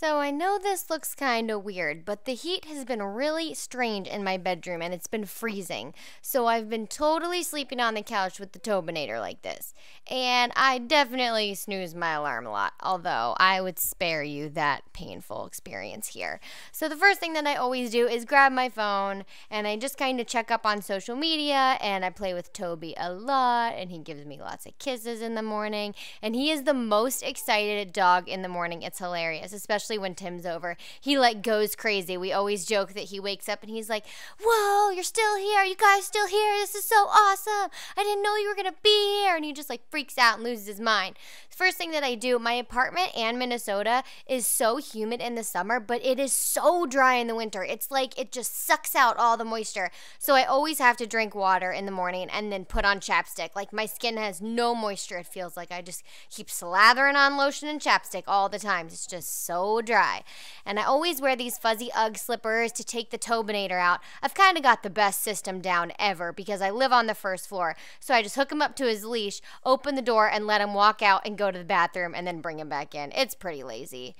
So I know this looks kind of weird, but the heat has been really strange in my bedroom and it's been freezing. So I've been totally sleeping on the couch with the Tobinator like this. And I definitely snooze my alarm a lot, although I would spare you that painful experience here. So the first thing that I always do is grab my phone and I just kind of check up on social media, and I play with Toby a lot and he gives me lots of kisses in the morning, and he is the most excited dog in the morning. It's hilarious, especially when Tim's over. He goes crazy. We always joke that he wakes up and he's like, "Whoa, you're still here. Are you guys still here? This is so awesome. I didn't know you were going to be here." And he just freaks out and loses his mind. First thing that I do, my apartment and Minnesota is so humid in the summer, but it is so dry in the winter. It's like it just sucks out all the moisture. So I always have to drink water in the morning and then put on chapstick. My skin has no moisture, it feels like. I just keep slathering on lotion and chapstick all the time. It's just so dry. And I always wear these fuzzy Ugg slippers to take the Tobinator out. I've kind of got the best system down ever because I live on the first floor. So I just hook him up to his leash, open the door, and let him walk out and go to the bathroom and then bring him back in. It's pretty lazy.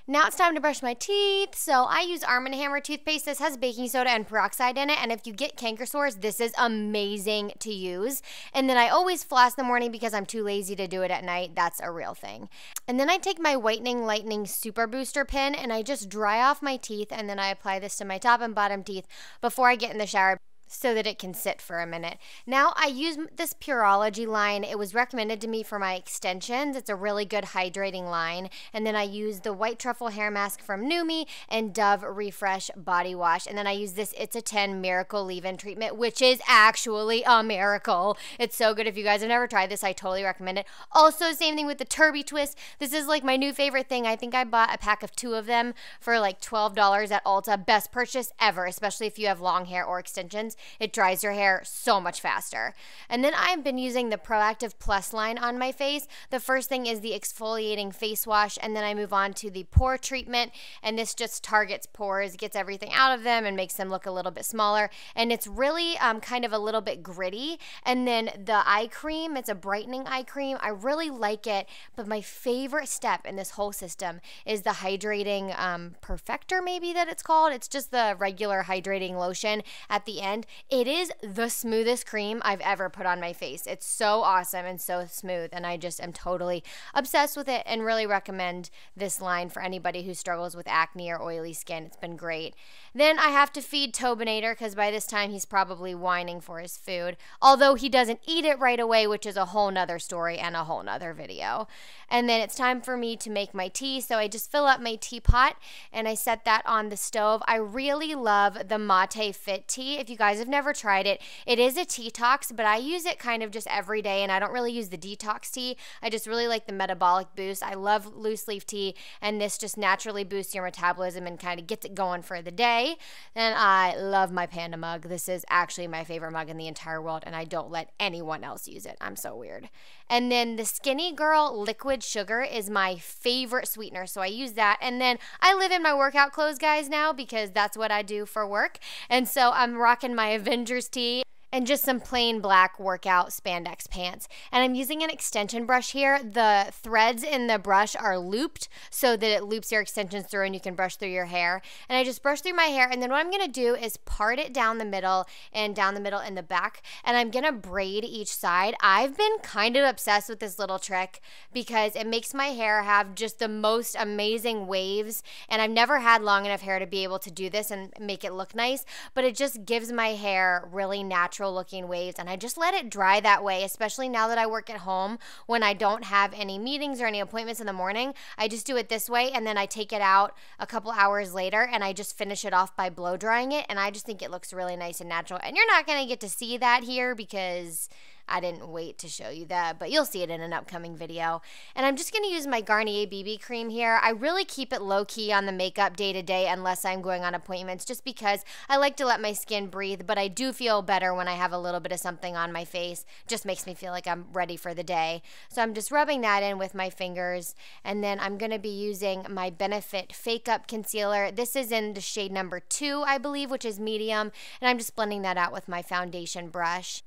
Now it's time to brush my teeth. So I use Arm & Hammer toothpaste. This has baking soda and peroxide in it, and if you get canker sores, this is amazing to use. And then I always floss in the morning because I'm too lazy to do it at night. That's a real thing. And then I take my Whitening Lightning Super Booster pen and I just dry off my teeth, and then I apply this to my top and bottom teeth before I get in the shower, so that it can sit for a minute. Now I use this Pureology line. It was recommended to me for my extensions. It's a really good hydrating line. And then I use the White Truffle Hair Mask from Numi and Dove Refresh Body Wash. And then I use this It's a 10 Miracle Leave-In Treatment, which is actually a miracle. It's so good. If you guys have never tried this, I totally recommend it. Also, same thing with the Turby Twist. This is my new favorite thing. I think I bought a pack of 2 of them for $12 at Ulta. Best purchase ever, especially if you have long hair or extensions. It dries your hair so much faster. And then I've been using the Proactive Plus line on my face. The first thing is the exfoliating face wash, and then I move on to the pore treatment, and this just targets pores, gets everything out of them and makes them look a little bit smaller. And it's really kind of a little bit gritty. And then the eye cream, it's a brightening eye cream. I really like it, but my favorite step in this whole system is the hydrating perfector, maybe that it's called. It's just the regular hydrating lotion at the end. It is the smoothest cream I've ever put on my face. It's so awesome and so smooth, and I just am totally obsessed with it and really recommend this line for anybody who struggles with acne or oily skin. It's been great. Then I have to feed Tobinator because by this time he's probably whining for his food, although he doesn't eat it right away, which is a whole nother story and a whole nother video. And then it's time for me to make my tea, so I just fill up my teapot and I set that on the stove. I really love the Mate Fit tea. If you guys have never tried it, it is a detox, but I use it kind of just every day, and I don't really use the detox tea. I just really like the metabolic boost. I love loose leaf tea, and this just naturally boosts your metabolism and kind of gets it going for the day. And I love my Panda mug. This is actually my favorite mug in the entire world, and I don't let anyone else use it. I'm so weird. And then the Skinny Girl liquid sugar is my favorite sweetener, so I use that. And then I live in my workout clothes, guys, now, because that's what I do for work. And so I'm rocking my Avengers tee and just some plain black workout spandex pants. And I'm using an extension brush here. The threads in the brush are looped so that it loops your extensions through and you can brush through your hair. And I just brush through my hair, and then what I'm gonna do is part it down the middle and down the middle in the back, and I'm gonna braid each side. I've been kind of obsessed with this little trick because it makes my hair have just the most amazing waves, and I've never had long enough hair to be able to do this and make it look nice, but it just gives my hair really natural looking waves, and I just let it dry that way, especially now that I work at home. When I don't have any meetings or any appointments in the morning, I just do it this way, and then I take it out a couple hours later and I just finish it off by blow drying it, and I just think it looks really nice and natural. And you're not going to get to see that here because I didn't wait to show you that, but you'll see it in an upcoming video. And I'm just going to use my Garnier BB cream here. I really keep it low-key on the makeup day to day unless I'm going on appointments, just because I like to let my skin breathe, but I do feel better when I have a little bit of something on my face. Just makes me feel like I'm ready for the day. So I'm just rubbing that in with my fingers, and then I'm going to be using my Benefit Fake Up Concealer. This is in the shade number 2, I believe, which is medium, and I'm just blending that out with my foundation brush.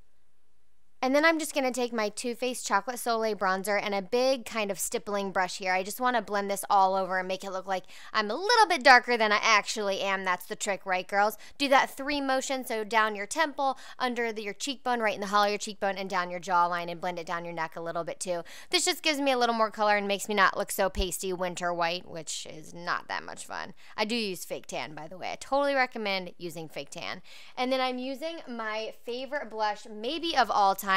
And then I'm just going to take my Too Faced Chocolate Soleil bronzer and a big kind of stippling brush here. I just want to blend this all over and make it look like I'm a little bit darker than I actually am. That's the trick, right, girls? Do that 3 motion, so down your temple, under your cheekbone, right in the hollow of your cheekbone, and down your jawline, and blend it down your neck a little bit too. This just gives me a little more color and makes me not look so pasty winter white, which is not that much fun. I do use fake tan, by the way. I totally recommend using fake tan. And then I'm using my favorite blush, maybe of all time.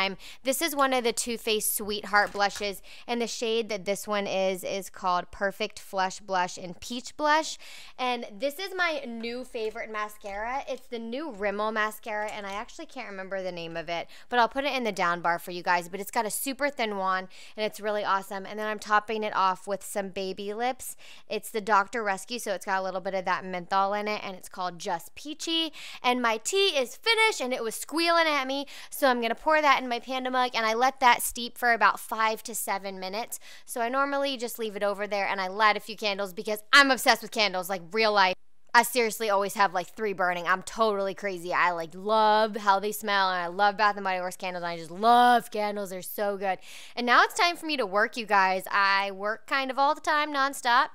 This is one of the Too Faced Sweetheart blushes, and the shade that this one is called Perfect Flush Blush in Peach Blush. And this is my new favorite mascara. It's the new Rimmel mascara, and I actually can't remember the name of it, but I'll put it in the down bar for you guys. But it's got a super thin wand, and it's really awesome. And then I'm topping it off with some baby lips. It's the Dr. Rescue, so it's got a little bit of that menthol in it, and it's called Just Peachy. And my tea is finished, and it was squealing at me, so I'm going to pour that in my Panda mug, and I let that steep for about 5 to 7 minutes. So I normally just leave it over there, and I light a few candles because I'm obsessed with candles, like real life. I seriously always have like 3 burning. I'm totally crazy. I like love how they smell, and I love Bath & Body Works candles, and I just love candles. They're so good. And now it's time for me to work, you guys. I work kind of all the time, nonstop.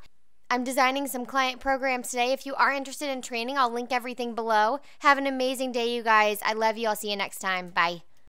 I'm designing some client programs today. If you are interested in training, I'll link everything below. Have an amazing day, you guys. I love you. I'll see you next time. Bye.